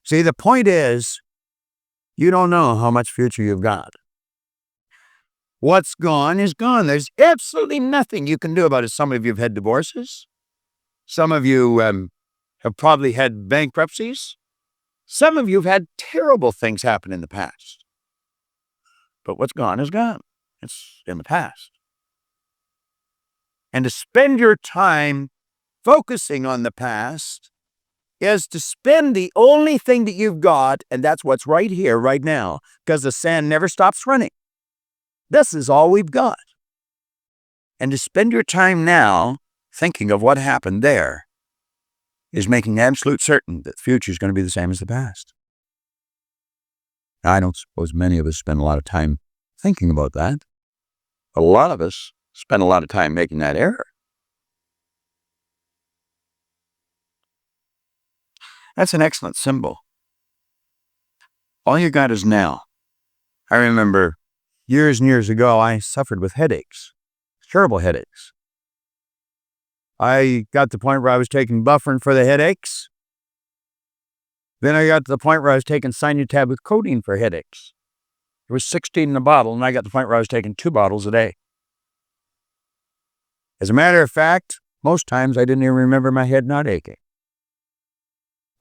See, the point is, you don't know how much future you've got. What's gone is gone. There's absolutely nothing you can do about it. Some of you have had divorces. Some of you have probably had bankruptcies. Some of you have had terrible things happen in the past. But what's gone is gone. It's in the past. And to spend your time focusing on the past is to spend the only thing that you've got, and that's what's right here, right now, because the sand never stops running. This is all we've got. And to spend your time now thinking of what happened there is making absolute certain that the future is going to be the same as the past. Now, I don't suppose many of us spend a lot of time thinking about that. A lot of us spend a lot of time making that error. That's an excellent symbol. All you got is now. I remember years and years ago, I suffered with headaches, terrible headaches. I got to the point where I was taking Bufferin for the headaches. Then I got to the point where I was taking Sinutab with codeine for headaches. It was 16 in a bottle, and I got to the point where I was taking 2 bottles a day. As a matter of fact, most times I didn't even remember my head not aching.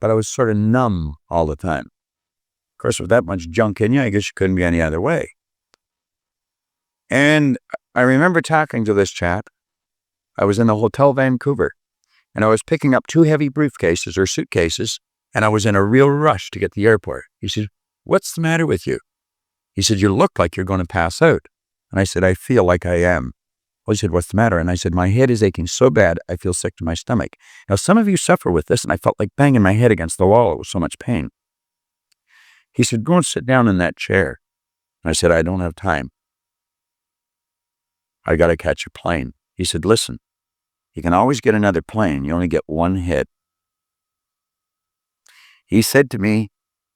But I was sort of numb all the time. Of course, with that much junk in you, I guess you couldn't be any other way. And I remember talking to this chap. I was in the Hotel Vancouver, and I was picking up 2 heavy briefcases or suitcases, and I was in a real rush to get to the airport. He said, "What's the matter with you?" He said, "You look like you're going to pass out." And I said, "I feel like I am." Well, he said, "What's the matter?" And I said, "My head is aching so bad, I feel sick to my stomach." Now, some of you suffer with this, and I felt like banging my head against the wall. It was so much pain. He said, "Go and sit down in that chair." And I said, "I don't have time. I got to catch a plane." He said, "Listen, you can always get another plane. You only get one hit." He said to me,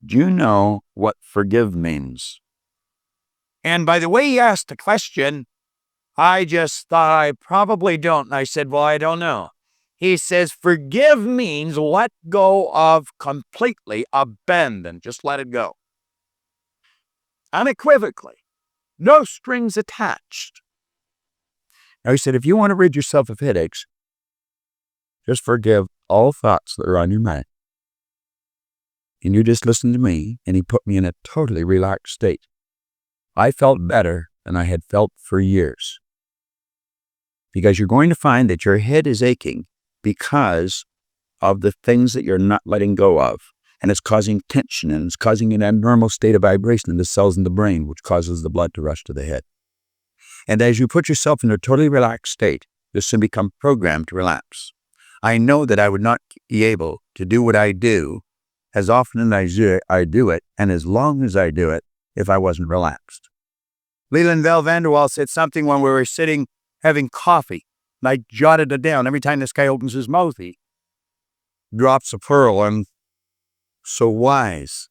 "Do you know what forgive means?" And by the way he asked the question, I just thought I probably don't. And I said, "Well, I don't know." He says, forgive means let go of completely, abandon, just let it go. Unequivocally, no strings attached. Now, he said, if you want to rid yourself of headaches, just forgive all thoughts that are on your mind. And you just listen to me, and he put me in a totally relaxed state. I felt better than I had felt for years. Because you're going to find that your head is aching because of the things that you're not letting go of. And it's causing tension, and it's causing an abnormal state of vibration in the cells in the brain, which causes the blood to rush to the head. And as you put yourself in a totally relaxed state, you'll soon become programmed to relapse. I know that I would not be able to do what I do as often as I do it, and as long as I do it, if I wasn't relapsed. Leland Val Vanderwall said something when we were sitting having coffee, and I jotted it down. Every time this guy opens his mouth, he drops a pearl. I'm so wise.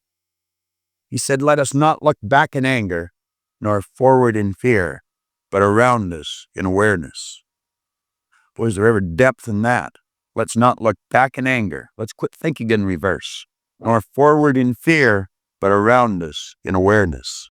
He said, let us not look back in anger, nor forward in fear, but around us in awareness. Boy, is there ever depth in that? Let's not look back in anger. Let's quit thinking in reverse. Nor forward in fear, but around us in awareness.